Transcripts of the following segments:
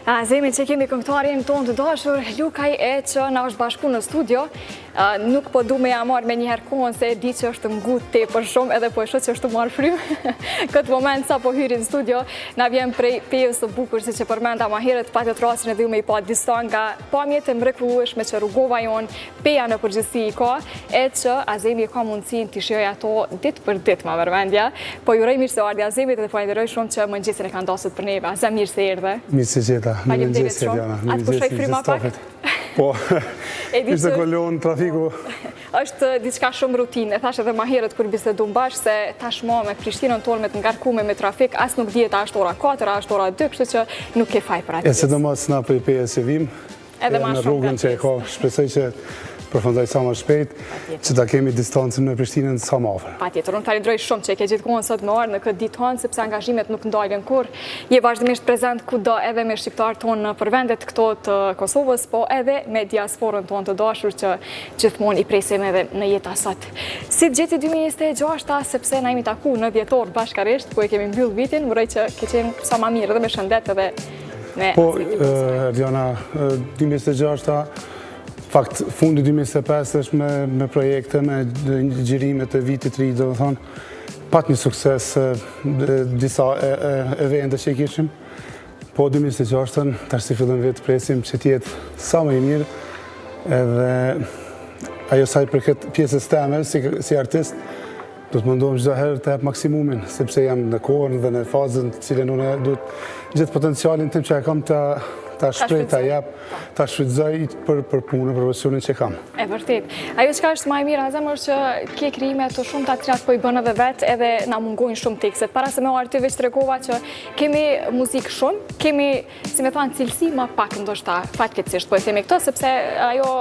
Zemi që kemi këngëtarin tonë të dashur, Lukaj e që na është bashku në studio, nuk po du me ja marrë me njëherë kohën se di që është ngut te për shumë edhe po e shoh që është të marrë frymë. Këtë moment sa po hyri në studio, na vjen prej pejës të bukur si që përmenda ma herët, patët rastin edhe me i pa disa nga pamjet e mrekullueshme që rrugova jonë, peja në përgjithësi i ka, e që Azemi ka mundësin të shijoj ato ditë për ditë ma vërmendja, po juroj mirë se ardhi Azemit dhe falenderoj shumë që mëngjesin e kanë dasur për neve. Azem mirë se erdhe. Mirë se gjeta. Faleminderit shumë. Atë po shoj fryma pak. Po, ishte kolon trafiku. Është diçka shumë rutinë. Thash edhe ma herët kur bisedum bashkë se tashmë me Prishtinën tonë me të ngarkuar me trafik, as nuk dihet a është ora 4, a është ora 2, kështu që nuk ke faj për atë. E sidomos na prej pejës që vim, edhe në rrugën që e ka, shpresoj që përfundoj sa më shpejt, që ta kemi distancën me Prishtinën sa më afër. Patjetër, unë falenderoj shumë që e ke gjithkohën sot më ardhur në këtë ditë tonë, sepse angazhimet nuk ndalen kurrë. Je vazhdimisht prezant kudo edhe me shqiptarët tonë për vendet këto të Kosovës, po edhe me diasporën tonë të dashur që gjithmonë i presim edhe në jetën sot. Si gjeti 2026, sepse na jemi taku në dhjetor bashkërisht, ku e kemi mbyll vitin, uroj që ke qenë sa më mirë edhe me shëndet edhe me. Po, Diana, 2026 fakt, fundi 2025 është me projekte, me gjirimet e vitit ri, do të thonë, pat një sukses disa evente që i kishim, po 2026 tash si fillon vetë presim që tjetë sa më i mirë, edhe ajo saj për këtë pjesës teme, si artist, do të mundohem çdo herë të jap maksimumin, sepse jam në kohën dhe në fazën të cilën unë duhet gjithë potencialin tim që e kam ta shpreh, ta jap, ta shfrytëzoj për punën, për profesionin që kam. E vërtet. Ajo çka është më e mirë Azem është që ke krijime të shumta të cilat po i bën edhe vetë, edhe na mungojnë shumë tekstet. Para se me ardhi ty veç tregova që kemi muzikë shumë, kemi, si më thon, cilësi më pak ndoshta fatkeqësisht po e themi këtë, sepse ajo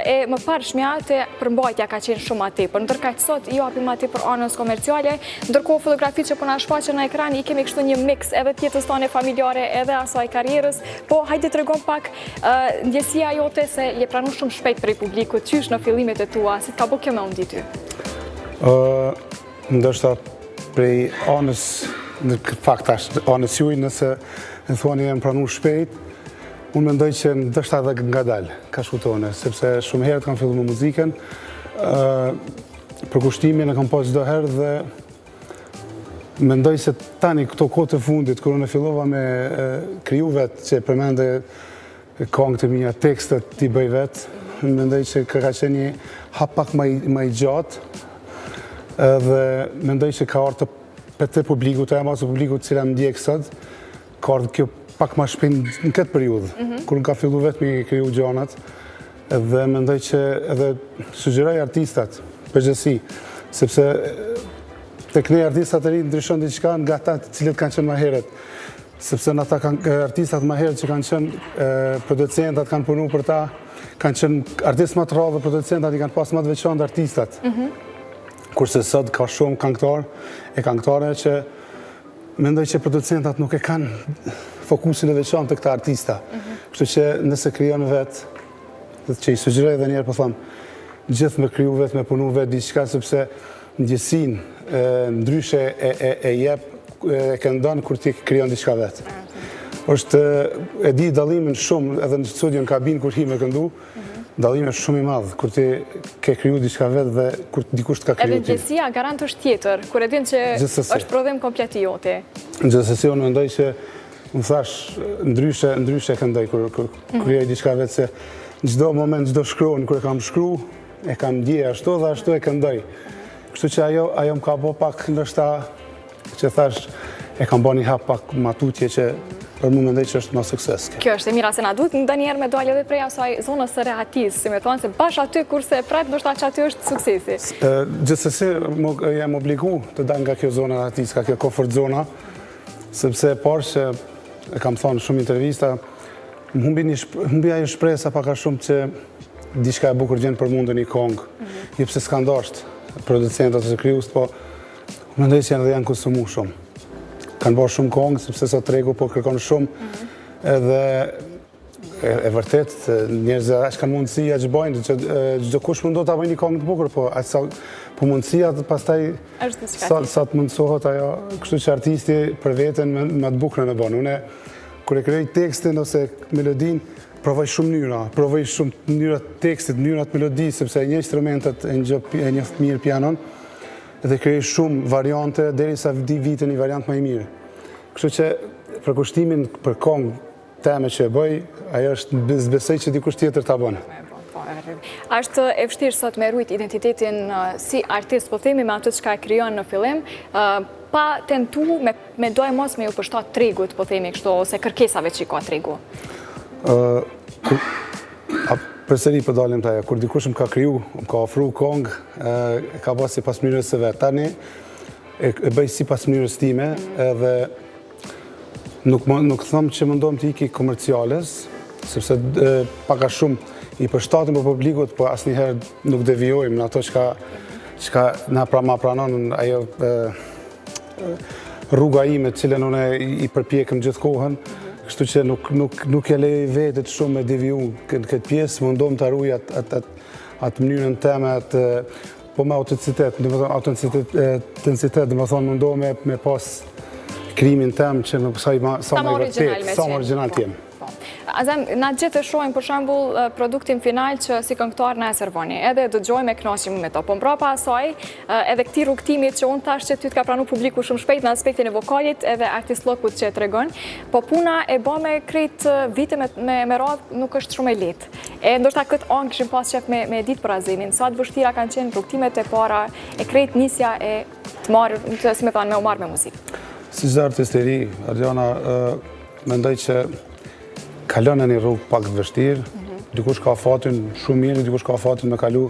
e më parshmja te përmbajtja ka qenë shumë më tepër. Ndërkaq sot i japim më tepër anës komerciale, ndërkohë fotografitë që po na shfaqen në ekran i kemi kështu një mix edhe të jetës tonë familjare, edhe asaj karrierës. Po hajde tregon pak ndjesia jote se je pranuar shumë shpejt prej publikut, qysh në fillimet e tua, si ka bëu kjo me undi ty? Ndoshta prej anës, në fakt anës juaj, nëse e thuani jam pranuar shpejt, unë mendoj që ndoshta edhe ngadalë ka shkutone, sepse shumë herët kam filluar me muzikën, përkushtimin e kam pas çdo herë dhe mendoj se tani këto kohë të fundit, kur unë fillova me kriju vetë, që përmende këngët e mia, tekstet t'i bëj vetë, mendoj që ka qenë një hap pak më i gjatë, dhe mendoj që ka ardhur për të publikut, e mas publikut cila më ndjek sot, ka ardhur kjo pak më shpejt në këtë periudhë, kur ka filluar vetë me kriju gjanat, dhe mendoj që edhe sugjeroj artistat përgjithësi, sepse tek ne artistat e rinj ndryshon diçka nga ata të cilët kanë qenë më herët. Sepse në ata artistat më herët që kanë qenë producentat, kanë punuar për ta, kanë qenë artistë më të rrallë dhe producentat i kanë pas më të veçantë artistat. Kurse sot ka shumë këngëtar e këngëtare që mendoj që producentat nuk e kanë fokusin e veçantë të këta artista. Kështu që nëse krijon vetë, dhe që i sugjeroj edhe një herë po them, gjithë me kriju vetë, me punu vetë diçka, sepse ndjesin ndryshe e jep, e këndon kur ti krijon diçka vetë. Është, e di dallimin shumë, edhe në studio në kabinë kur hi me këndu, dallimi është shumë i madh kur ti ke kriju diçka vetë dhe kur dikush të ka kriju ti. Edhe ndjesia garant është tjetër, kur e din që është prodhim komplet i jote. Gjithsesi unë mendoj që më thash ndryshe këndoj kur krijoj diçka vetë, se çdo moment, çdo shkruan kur e kam shkruar, e kam ndje ashtu dhe ashtu e këndoj. Kështu që ajo më ka bo pak ndoshta që thash e kam bo një hap pak matutje që për mu mendoj që është më sukses. Kjo është e mira se na duhet ndonjëherë me dalë edhe prej asaj zonës së rehatis, si me thonë se bash aty kurse pret ndoshta që aty është suksesi. Gjithsesi jam obligu të dal nga kjo zona rehatis, ka kjo comfort zona, sepse parë që e kam thonë shumë intervista, më humbi ajo shpresa pak a shumë që diçka e bukur gjen për mundën një kongë, jepse s'ka ndosht producentat ose krijues, po mendoj që janë konsumu shumë. Kanë bërë shumë kongë, sepse sot tregu po kërkon shumë, edhe e vërtet, njerëzit aq kanë mundësi, aq bojnë, çdo kush mundon ta bëjë një kongë të bukur, po mundësia pastaj sa të mundsohet ajo, kështu që artisti për veten më të bukur në bën. Unë kur e krijoj tekstin ose melodin, provoj shumë mënyra, provoj shumë mënyrat tekstit, mënyrat melodi, sepse e njeh instrumentet, e njeh mirë pianon, dhe krijoj shumë variante derisa di vitën një variant më i mirë. Kështu që përkushtimin për këngë teme që e bëj, ajo është besoj që dikush tjetër ta bën. Është e vështirë sot me rujt identitetin si artist, po themi me atë që ka krijon në fillim, pa tentu me doj mos me ju përshtat tregut, po themi kështu, ose kërkesave që i ka tregu. Përsëri po dalim të ajo, kur dikush më ka kriju, më ka ofru këngë, e ka bërë sipas mënyrës së vet. Tani e bëj sipas mënyrës time, edhe nuk them që mendojmë të iki komerciales, sepse paka shumë i përshtatim për publikut, po asnjëherë nuk devijojmë në ato çka na ma pranon ajo rruga ime të cilën unë i përpjekëm gjithë kohën, kështu që nuk e lej vetet shumë me deviju këtë pjesë, mundohem të ruaj atë mënyrën teme, po me autenticitet, mundohem me pas krimin tem që nuk sa më vërtet, sa më original t'jem. Azem, na gjithë shohim për shembull produktin final që si këngëtar na e servoni, edhe dëgjojmë e kënaqemi me to. Po mbrapa asaj, edhe këtij rrugtimit që unë thash që ty të ka pranuar publiku shumë shpejt në aspektin e vokalit edhe artistlokut që e tregon, po puna e bë me krejt vite me radhë nuk është shumë e lehtë. E ndoshta këtë anë kishim pas qef me ditë për Azemin, sa të vështira kanë qenë rrugtimet e para, e krejt nisja e të marrë, si më thanë, me u marrë me muzikë. Si çdo artist i ri, Argjana, mendoj që kalon në një rrugë pak të vështirë, dikush ka fatin shumë mirë, dikush ka fatin me kalu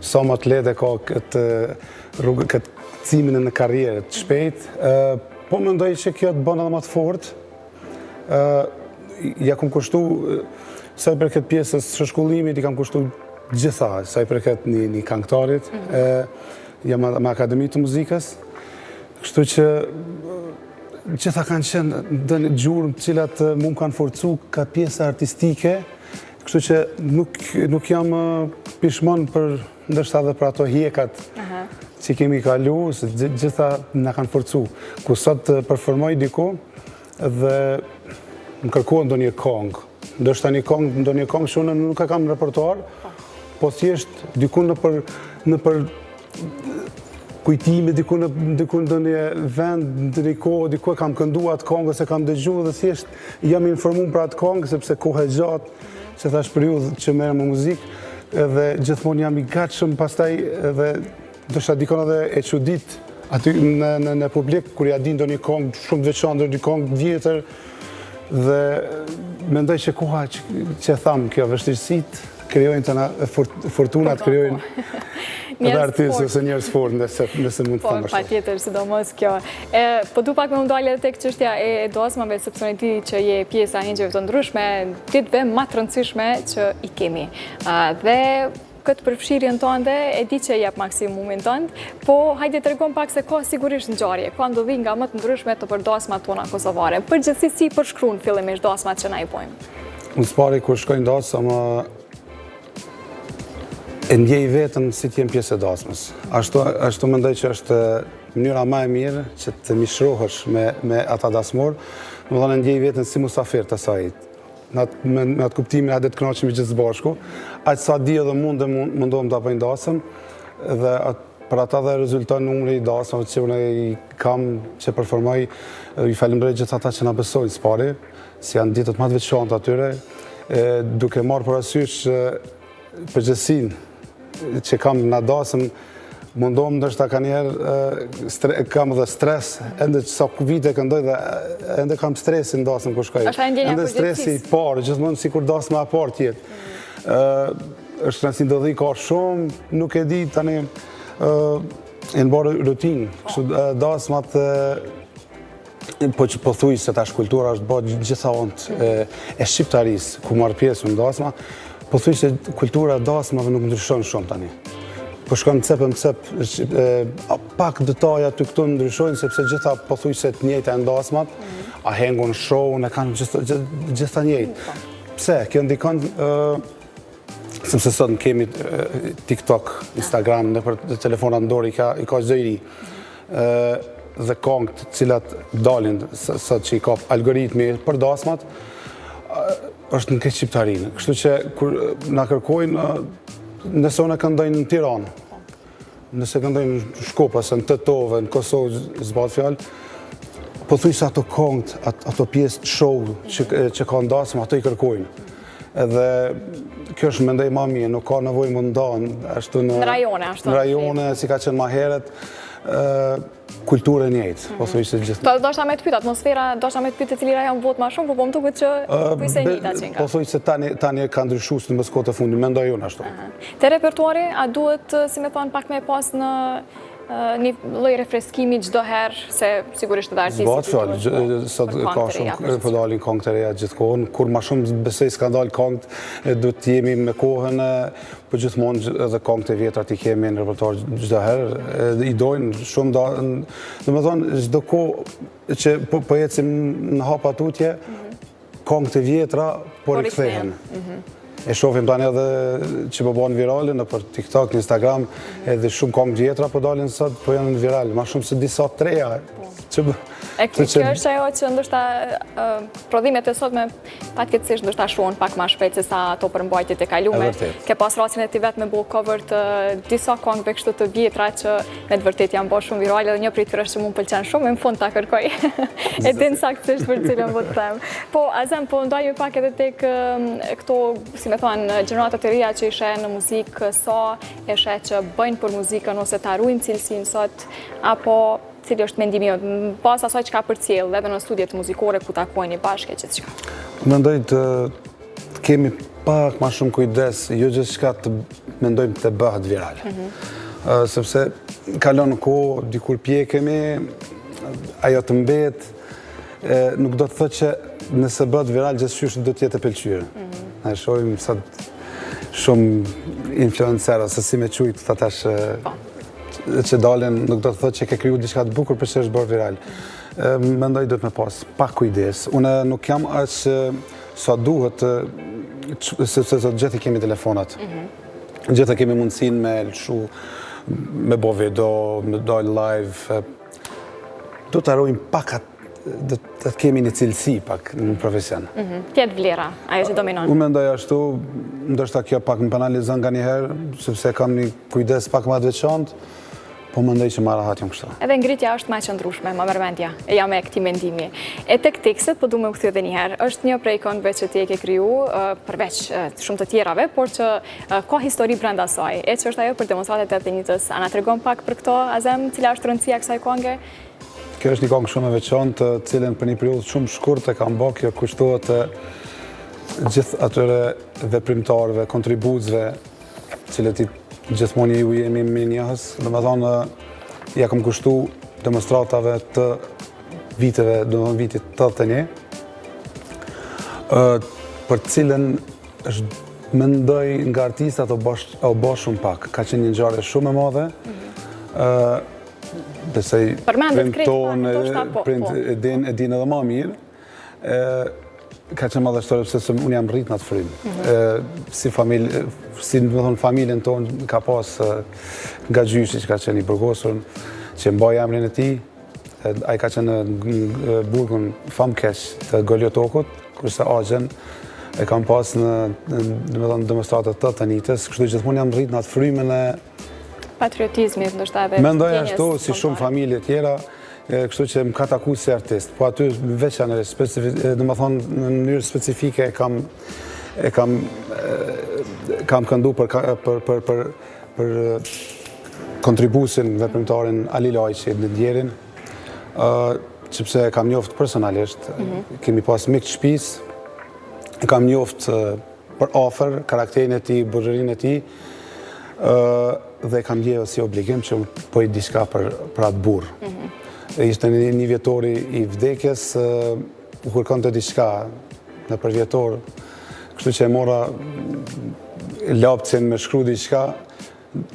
sa më të lehtë ka këtë cimin në karrierë të shpejt, po mendoj që kjo të bën edhe më të fortë. Ja kam kushtu, sa i përket pjesës së shkollimit, i kam kushtu gjitha, sa i përket një këngëtarit, jam me Akademi të Muzikës, kështu që gjitha kanë qenë në një gjurëm të cilat mu më kanë forcu ka pjesa artistike, kështu që nuk jam pishmon për ndërsa dhe për ato hjekat që kemi kalu, se gjitha në kanë forcu. Ku sot performoj diku dhe më kërkohet ndo një kongë. Ndërsa një kongë që unë nuk e kam në repertuar, po thjesht diku në për kujtime, diku në një vend, në një kohë, diku e kam këndu atë kongë, se kam dëgju dhe thjesht jam informuar për atë kongë, sepse kohë e gjatë, që thash periudhë që merrem me muzikë, edhe gjithmonë jam i gatshëm pastaj edhe ndoshta dikon edhe e çudit aty në publik kur ja di ndonjë kongë shumë të veçantë, ndonjë kongë vjetër, dhe mendoj që koha që tham kjo vështirësitë krijojnë të na fortunat, krijojnë edhe artistë ose njerëz fort, nëse mund të them ashtu. Po, patjetër, sidomos kjo. Po du pak me më dalë edhe tek çështja e dosmave, sepse unë di që je pjesa e ngjeve të ndryshme, ditëve më të rëndësishme që i kemi. Dhe këtë përfshirjen tënde e di që jep maksimumin tënd, po hajde tregon pak se ka sigurisht ngjarje, ka ndodhi nga më të ndryshme të përdosmat tona kosovare. Përgjithsisht si përshkruan fillimisht dosmat që na i bojmë? Unë s'pari kur shkoj në dasëm, e ndjej vetën si t'jem pjesë e dasmës. Ashtu mendoj që është mënyra më e mirë që të mishrohesh me ata dasmor, më dhënë ndjej vetën si musafir të asaj. Me atë kuptimin a dhe të kënaqemi gjithë së bashku, aq sa di edhe mundohem të apojnë dasëm, dhe për ata dhe rezulton numri i dasmave që unë i kam që performoj, i falenderoj gjithë ata që na besojnë s'pari, si janë ditët më të veçantë atyre, duke marrë parasysh përgjithësinë që kam në dasëm, mundohem ndoshta ka njerë kam edhe stres, ende që sa vite këndoj dhe ende kam stresin dasëm kur shkoj. Ende stresi i parë, gjithmonë si kur dasëm e parë tjetë. është nësi ndodhi ka shumë, nuk e di tani e në barë rutinë. Dasmat, po që po thuj se tash kultura është bërë gjitha ontë e shqiptarisë, ku marrë pjesë në dasma, po thuj se kultura dasmave nuk ndryshon shumë tani. Po shkon cep e cep, pak detaja të këtu ndryshojnë, sepse gjitha po thuj se të njëjta e ndasmat, a hengun show, ne kanë gjitha njëjtë. Pse, kjo ndikon, sepse sot në kemi TikTok, Instagram, në për telefonat në dorë i ka çdo i ri. dhe këngët cilat dalin sot që i kap algoritmi për dasmat, është në këtë shqiptarinë. Kështu që kur na kërkojnë, nëse unë këndojnë në Tiranë, nëse këndojnë në Shkup, ose në Tetove, në Kosovë, zbat fjalë, po thuj se ato këngët, ato pjesë show që ka ndasëm, ato i kërkojnë. Edhe kjo është mendoj ma mirë, nuk ka nevojë më ndanë, ashtu në rajone, si ka qenë ma heret, kulturë e njëjtë, po thuj se gjithë. Do shta me të pytë, atmosfera, do shta me të pytë e cili rajon votë ma shumë, po më duket që pysë e njëjta që nga. Po thuj se tani ka ndryshu së në mëskotë të fundi, mendoj unë ashtu. Te repertuari, a duhet, si me thonë, pak me pas në një lloj refreskimi çdo herë, se sigurisht edhe artistit. Sot ka shumë po dalin këngë të reja gjithkohën, kur ma shumë besoj s'ka dalë këngët, duhet të jemi me kohën, po gjithmonë edhe këngët e vjetra t'i kemi në repertuar çdo herë, i dojnë shumë, domethënë çdo kohë që po ecim në hapa tutje, këngët e vjetra po rikthehen. E shohim tani edhe që po bën virale nëpër TikTok, Instagram, edhe shumë këngë vjetra po dalin sot, po janë viral, më shumë se disa treja. E kjo është ajo që ndoshta prodhimet e sotme patjetësisht ndoshta shohin pak më shpejt se sa ato përmbajtjet e kaluara. Ke pas rastin e ti vetë me bëu cover të disa këngëve kështu të vjetra që me të vërtetë janë bërë shumë virale dhe një prej tyre që më pëlqen shumë, në fund ta kërkoj. E din saktësisht për cilën po të them. Po Azem, po ndajmë pak edhe tek këto, si më thon, gjeneratat e reja që i sheh në muzikë, sa e sheh që bëjnë për muzikën ose ta ruajnë cilësinë sot, apo cili është mendimi jot, pas asaj që ka përcjell edhe në studjet muzikore ku takojnë bashkë gjithçka. Mendoj të kemi pak më shumë kujdes, jo gjithçka të mendojmë të bëhet viral. Sepse kalon kohë, dikur pjekemi, ajo të mbet, nuk do të thotë që nëse bëhet viral gjithçysh do të jetë e pëlqyer. Ne shohim sa shumë influencerë, ose si me quajtë atash që dalin, nuk do të thotë që ke kriju diçka të bukur për që është bërë viral. Mendoj do të me pas pak kujdes. Unë nuk jam aq sa duhet, sepse sot gjithë kemi telefonat. Gjithë kemi mundësinë me lëshu, me bo video, me dojnë live. Do të arrojmë pak do të kemi një cilësi pak në profesion. Tjetë vlera, ajo që dominon. Unë mendoj ashtu, ndoshta kjo pak më penalizon nga njëherë, sepse kam një kujdes pak më të veçantë, po mendoj që ma rahat jam kështu. Edhe ngritja është më e qëndrueshme, më mërmendja, e jam e këtij mendimi. E tek tekstet, po du me u kthye edhe një herë, është një prej këngëve që ti e ke kriju, përveç shumë të tjerave, por që ka histori brenda saj. E që është ajo për demonstratet e Athenitës. A na tregon pak për këto, Azem, cila është rëndësia kësaj kënge? Kjo është një këngë shumë e veçantë, të cilën për një periudhë shumë shkurtë e kam bërë, kjo kushtohet gjithë atyre veprimtarëve, kontribuesve, cilët gjithmonë ju jemi me njëhës. Domethënë, ja kam kushtu demonstratave të viteve, domethënë vitit 81, për cilën mendoj nga artistat o bërë shumë pak. Ka qenë një ngjarje shumë e madhe, përse prind tonë, prind e din edhe ma mirë, ka qenë madhështore pëse unë jam rrit në atë frymë. Si familjen tonë ka pas nga gjyshi që ka qenë i burgosur, që mbaj emrin e ti, a i ka qenë në burgun famkeq të Goljotokut, kurse agjen e kam pas në demonstratet të Athenitës, kështu gjithmonë jam rrit në atë frymën e patriotizmit, ndoshta edhe mendoj ashtu si shumë familje tjera, kështu që më ka taku si artist, po aty veçanërisht, domethënë në mënyrë specifike kam këndu për kontribusin veprimtarin Ali Lajqi në Djerin, qëpse kam njoft personalisht, kemi pas mik të shtëpis, kam njoft për afër karakterin e tij, burrërinë e tij, dhe kam ndjevë si obligim që po i diçka për atë burr. Ishte një vjetori i vdekjes, u kërkonte diçka në për vjetor, kështu që e mora lapcin me shkru diçka,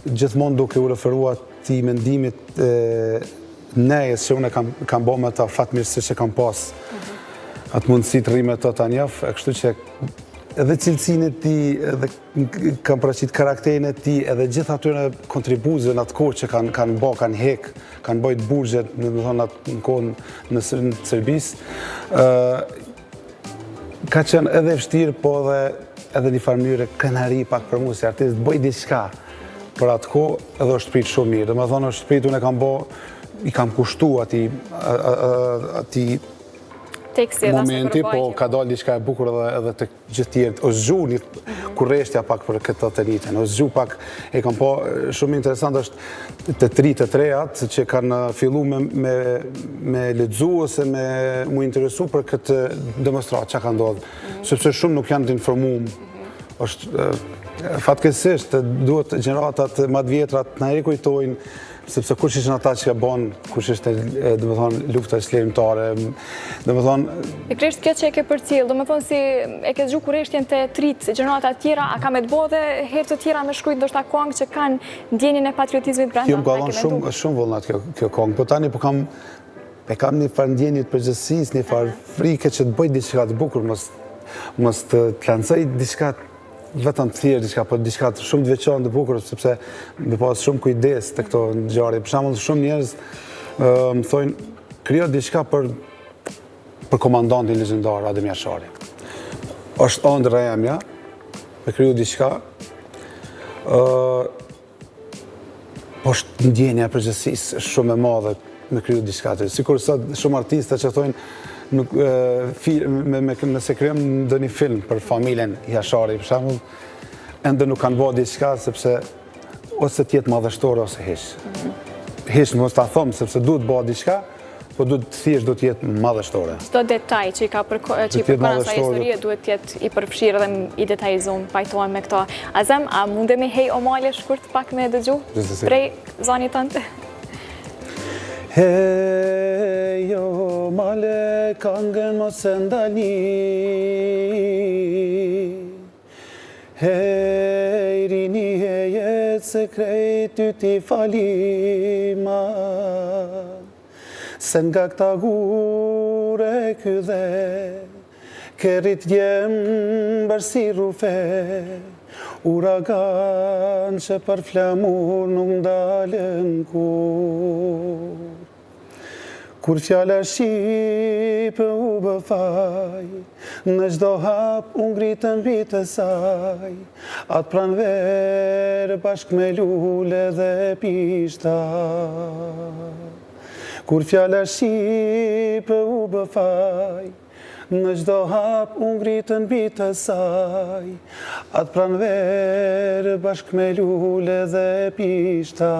gjithmonë duke u referua ti mendimit nejes që unë kam bo me ta fatmirësi që kam pas atë mundësi të rrime të ta njaf, kështu që edhe cilësinë e ti, edhe kam paraqit karakterin e ti, edhe gjithë atyre kontribuzëve në atë kohë që kanë bë, kanë hek, kanë bojt burgjet, në thonë atë në kohën në Serbisë, ka qenë edhe vështirë, po edhe një farë mënyrë kënaqëri pak për mua si artist, bëj diçka për atë kohë, edhe është prit shumë mirë. Domethënë është prit, unë e kam bë, i kam kushtu atij momenti, po ka dalë diçka e bukur edhe të gjithë tjerët. O zgju një kurreshtja pak për këtë të njëjtën. O zgju pak, e kam po shumë interesant është të trejat që kanë fillu me lexu ose me mu interesu për këtë demonstrat, çka ka ndodhur. Sepse shumë nuk janë të informuar. Është fatkeqësisht duhet gjeneratat më të vjetra të na rikujtojnë, sepse kush ishin ata që bën, kush ishte domethënë lufta shlerimtare, domethënë pikërisht kjo që e ke përcjell, domethënë si e ke zgjuar kurreshtjen te trit gjenerata të tjera, a ka me të bëjë dhe herë të tjera me shkruajt ndoshta këngë që kanë ndjenjen e patriotizmit brenda? Kjo më ka shumë vullnat kjo këngë, po tani kam një farë ndjenje të përgjithësisë, një farë frike që të bëj diçka të bukur, mos të lancoj diçka vetëm të thjerë diçka, po diçka shumë të veçantë të bukur, sepse me pas shumë kujdes të këto ngjarje. Për shembull, shumë njerëz më thonë, krijo diçka për komandantin legjendar Adem Jashari. Është ëndra emja, me kriju diçka, po është ndjenja e përgjithësisë shumë e madhe me kriju diçka të. Sikur sot shumë artista që thonë nëse krijojmë ndonjë film për familjen Jashari, për shembull, ende nuk kanë bërë diçka sepse ose të jetë madhështore ose hiç. Hiç mos ta them sepse duhet bëhet diçka, po thjesht do të jetë madhështore. Çdo detaj që i përkon asaj historie duhet të jetë i përfshirë dhe i detajzuar, pajtohem me këto. Azem, a mundemi hej o male shkurt pak me dëgju prej zonit tënd? Hey, jo male këngën mos e ndali, hey, rini e jetë se krejt ty ti falima, se nga këta gure këdhe, kerit djem bërsi rufe, uragan që për flamur nuk ndalën kur. Kur fjala shqipe u bëfaj, në çdo hap u ngritën mbi të saj, atë pranverë bashk me lule dhe pishta. Kur fjala shqipe u bëfaj, në çdo hap u ngritën mbi të saj, atë pranverë bashk me lule dhe pishta.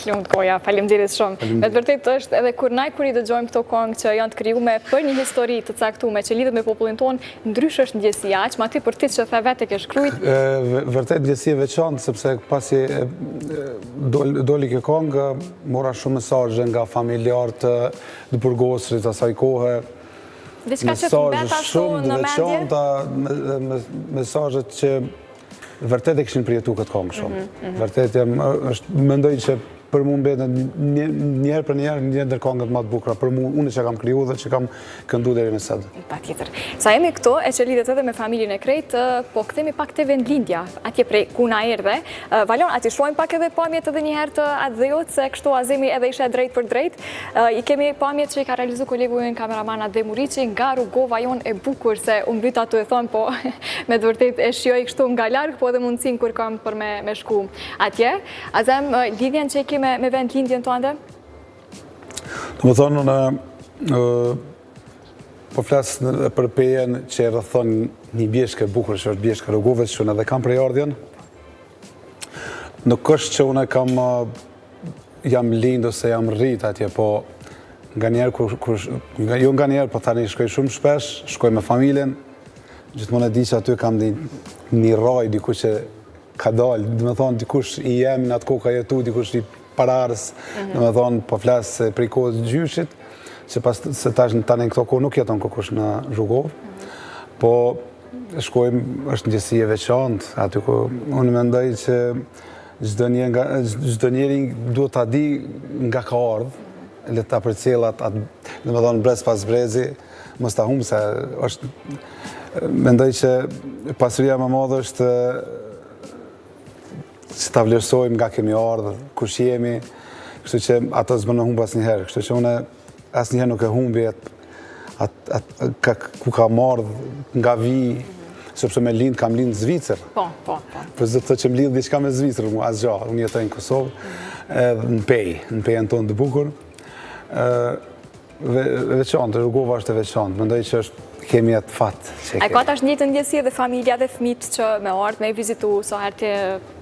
Lumt goja, faleminderit shumë. Me të vërtetë është edhe kur i dëgjojmë këto këngë që janë të krijuar për një histori të caktuar që lidhet me popullin tonë, ndryshe është ndjesia, aq ma ti për ti që the vetë ke shkruajt. Vërtet ndjesi e veçantë sepse pasi doli kjo këngë, mora shumë mesazhe nga familjarë të burgosrit asaj kohe. Diçka që të mbet ashtu në mendje? Mesazhet që vërtet e kishin përjetu këtë këngë shumë. Vërtet mendoj që për mu mbetën njerë për njerë një ndër këngët më të bukura për mu, unë që kam kriju dhe që kam këndu deri me sot. Patjetër. Sa jemi këto, e që lidhet edhe me familjen e krejt, po kthehemi pak te vendlindja, atje prej ku na erdhe. Valon, ati shohim pak edhe pamjet edhe një herë të Adheut, se kështu Azemi edhe ishe drejt për drejt. I kemi pamjet që i ka realizu kolegu jën kameraman Adem Uriqi nga rrugova jon e bukur, se unë mbyt ato e thonë, po me të vërtet e shijoj kështu nga larg, po edhe mundësin kur kam për me shku atje. Azem, lidhjen që me vend lindjen të ande? Të më thonë, po flasë për pejen që e rrëthon një bjeshke bukur që është bjeshke rrugove, që unë edhe kam prej ardhjen. Nuk është që unë jam lind ose jam rrit atje, po nga njerë, po tani shkoj shumë shpesh, shkoj me familjen, gjithmonë e di që aty kam një raj, dikush që ka dalë, dhe me thonë, dikush i jemi në atë koka jetu, dikush i pararës, dhe me thonë, po flasë prej kohës gjyshit, që pas se tash në tani në këto kohë nuk jeton kokush në Rrugovë, po shkojmë, është ndjesi e veçantë, aty ku unë mendoj që çdo njeri duhet ta di nga ka ardhë, le ta përcjell atë, dhe me thonë brez pas brezi, mos ta humb se është mendoj që pasuria më e madhe është që ta vlerësojmë nga kemi ardhur, kush jemi, kështu që ato s'bën humb asnjëherë, kështu që unë asnjëherë nuk e humbi ku ka marrë nga vi, sepse kam lind në Zvicër. Po. Për zë të që më lidh diçka me Zvicër, asgjë, unë jetoj në Kosovë, në Pejën tonë të bukur. Veçantë, rrugova është e veçantë, mendoj që kemi atë fat. A ka tash njëjtën ndjesi dhe familja dhe fëmijët që me ardhë me vizitu sa herë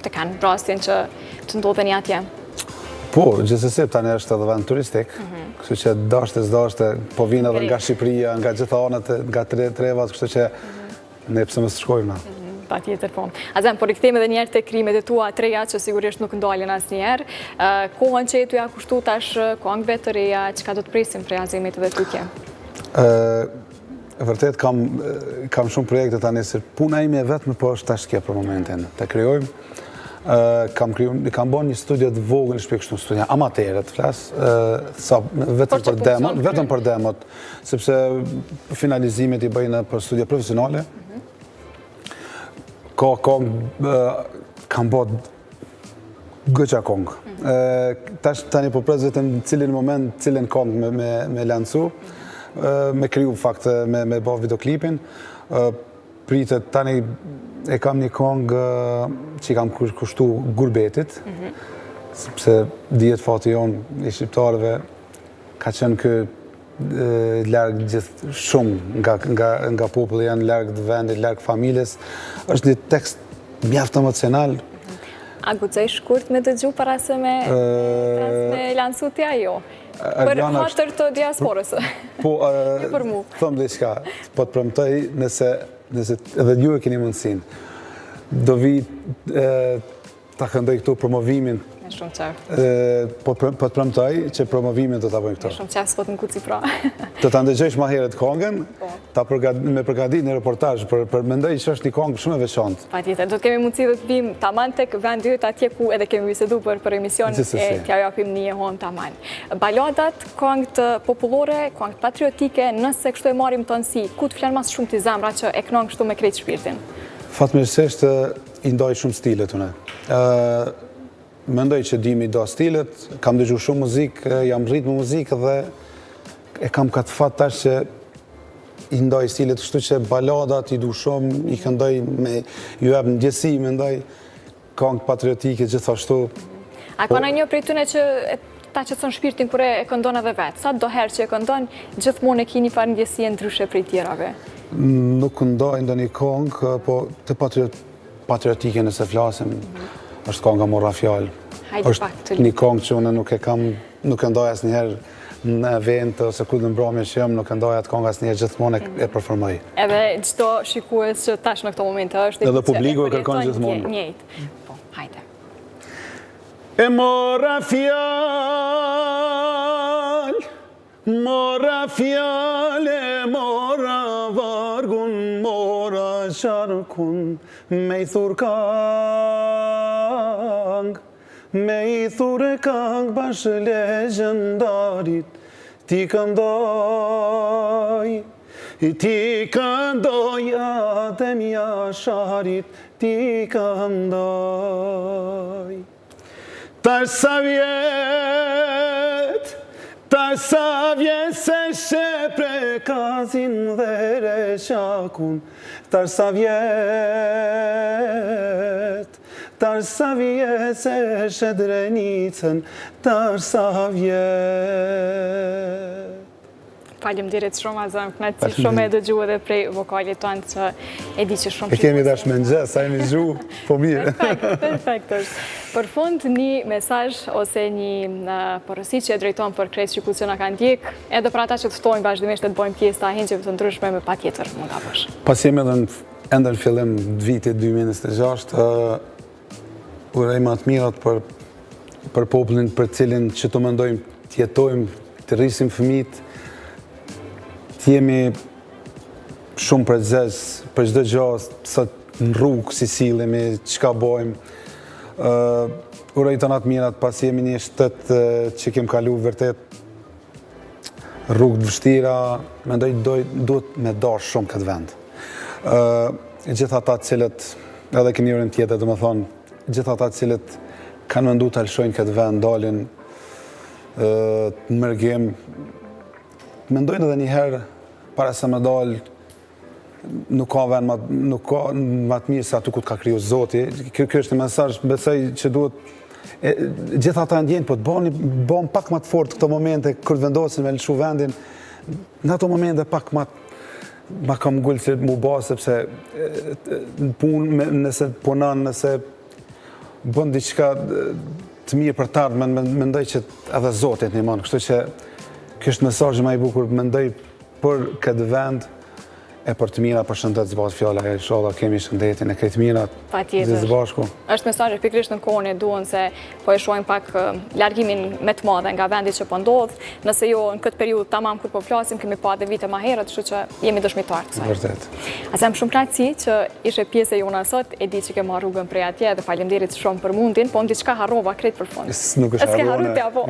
të kanë rastin që të ndodheni atje? Po, gjithsesi tani është edhe vend turistik, kështu që dashte, po vinë edhe nga Shqipëria, nga gjitha anët, nga trevat, kështu që ne pse mos shkojmë. Patjetër po. Azem, por rikthehemi edhe një herë te krimet e tua treja që sigurisht nuk ndalen asnjëherë. Kohën që tu ja kushtu tash këngëve të reja, çka do të presim prej Azemit dhe tutje? Vërtet kam shumë projekte tani, se puna ime vetëm po është tash kjo për momentin. Të krijojmë. Kam bën një studio të vogël, shpjeg kështu, studio amatere të flas, vetëm për demot, sepse finalizimet i bëjnë për studio profesionale. Kam bën goxha kong. Tani po pres vetëm cilin moment, cilin kong me lancu, me kriju fakt me bë videoklipin. Pritet tani e kam një kongë që i kam kushtu Gurbetit, sepse dihet fati jonë i shqiptarëve ka qenë kë largë gjithë shumë nga populli, janë largë të vendit, largë familjes. Është një tekst mjaft emocional. A guxoj shkurt me dëgju para se me lancu ti ajo? Për hatër të diasporës. Po, thëmë dhe qka, po të premtoj nëse edhe ju e keni mundësin, do vi ta këndoj këtu promovimin. Shumë qartë. Po të premtoj që promovimin do ta bëjmë këtu. Shumë qartë, s'po të në kuci pra. Të ta ndëgjojsh ma herët kongën, me përgatit një reportaj, për mendoj që është një kongë shumë e veçantë. Patjetër, do të kemi mundësi dhe të bim taman tek vend yt atje ku edhe kemi bisedu për emision e t'ja japim një hon taman. Baladat, kongët popullore, kongët patriotike, nëse kështu e marim të nësi, ku të flenë mas shumë t'i zemra që e kënon kështu me krejt shpirtin? Fatmirësisht i ndoj shumë stilet une. Mendoj që dimi do stilet, kam dëgju shumë muzikë, jam rrit me muzikë dhe e kam këtë fat tash që i ndoj stilet, kështu që baladat i du shumë, i këndoj me ju ebë në gjësi, mendoj këngë patriotike gjithashtu. A ka në një prej tëne që ta që të shpirtin kure e këndon edhe vetë? Sa do herë që e këndon, gjithmonë e kini farë ndjesi e ndryshe prej tjerave? Nuk këndoj ndo një këngë, po të patriotike nëse flasim, është kënga Mora Fjallë. është një këngë që unë nuk e ndoj asnjëherë në event ose ku në mbrëmje që jam, nuk e ndoj atë këngë asnjëherë, gjithmonë e përformoj. Edhe çdo shikues që tash në këto momente është edhe publiku e kërkon gjithmonë. Njëjtë. Po, hajde. E mora fjalë, mora vargun, mora qarkun, me i thur kang, me i thur kang bashkë legendarit, ti këndoj Adem Jasharit, ti këndoj. Tarsa vjet se shepre kazin dhe reqakun, tarsa vjet se shedrenicën, tarsa vjet. Faleminderit shumë Azam, kënaqësi shumë e dëgju edhe prej vokalit tonë që e di që shumë e kemi dash me nxes, sa jemi zgju, po mirë. Perfekt është. Për fund, një mesazh ose një porosi që e drejton për krejt shikues që na kanë ndjek, edhe për ata që të ftojnë vazhdimisht të bëjmë pjesë të ahenjeve të ndryshme me patjetër mund ta bësh. Pas jemi edhe në fillim të vitit 2026, uroj më të mirat për popullin për cilin që të mendojmë të jetojmë, të rrisim fëmijët, jemi shumë prezes për çdo gjë, sot në rrugë si sillemi, çka bëjmë. Uroj të natë mirat, pas jemi një shtet që kem kalu vërtet rrugë të vështira, mendoj duhet me dash shumë këtë vend. Gjithë ata cilët, edhe kemi njërin tjetër, dhe me thonë, gjithë ata cilët kanë mendu të alshojnë këtë vend, dalin të mërgim, mendojnë edhe njëherë, para se me dalë, nuk ka vend ma të mirë se aty ku të ka kriju Zoti. Kjo është një mesazh, besoj që duhet gjithë ata ndjenë, po të bëjmë pak më të fort këto momente kur vendosin me lëshu vendin, në ato momente pak ma kam gullë që mu ba, sepse në punë, nëse punan, nëse bën diçka të mirë për të ardhmen, mendoj që edhe Zoti të ndihmon. Kështu që ky është mesazhi më i bukur, mendoj për këtë vend, e për të mira, për shëndet zbaz fjalla, e inshallah kemi shëndetin e këtë mirat zë bashku. Është mesazhi pikërisht në kohën e duan se po e shohim pak largimin me të madhe nga vendi që po ndodh, nëse jo në këtë periudhë tamam kur po flasim, kemi pa edhe vite më herët, kështu që jemi dëshmitar kësaj. Vërtet. Azem shumë kënaqësi që ishe pjesë e jona sot, e di që ke marrë rrugën prej atje dhe faleminderit shumë për mundin, po diçka harrova krejt për fund. Nuk është harrone. Po.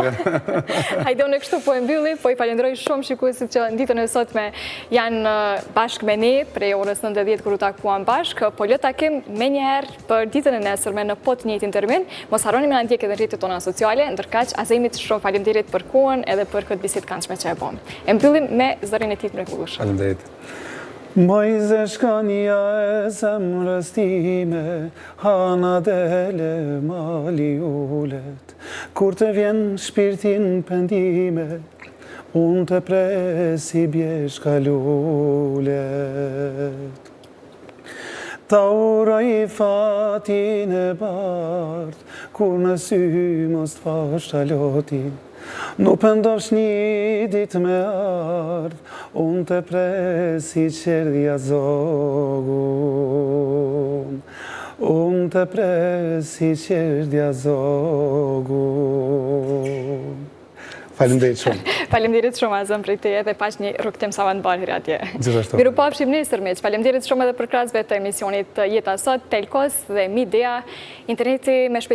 Hajdone kështu po e mbylli, po i falenderoj shumë shikuesit që ditën e sotme janë bashkë me ne prej orës 9:10 kur u takuam bashkë, po lë takim me njëherë për ditën e nesërme në po të njëjtin termin. Mos harroni me na ndjekë edhe rrjetet tona sociale, ndërkaq Azemit shumë faleminderit për kohën edhe për këtë bisedë këndshme që e bëm. E mbyllim me zërin e tij të mrekullueshëm. Faleminderit. Mojze shkanja e zemrës time, hana dele mali ulet, kur të vjen shpirtin pendime, unë të presi bjeshka lullet. Ta uroj fatin e bardh, kur në sy mos të fash talotin, nuk pëndosh një dit me ardh, unë të presi qerdhja zogun. Unë të presi qerdhja zogun. Faleminderit shumë. Faleminderit shumë Azem prej teje dhe pash një rrugtim Savanbahri atje. Gjithashtu. Mirupafshim nesërmiq. Faleminderit shumë edhe për krahasve të emisionit Jeta Sot, Telkos dhe Midea, interneti me shpejtësi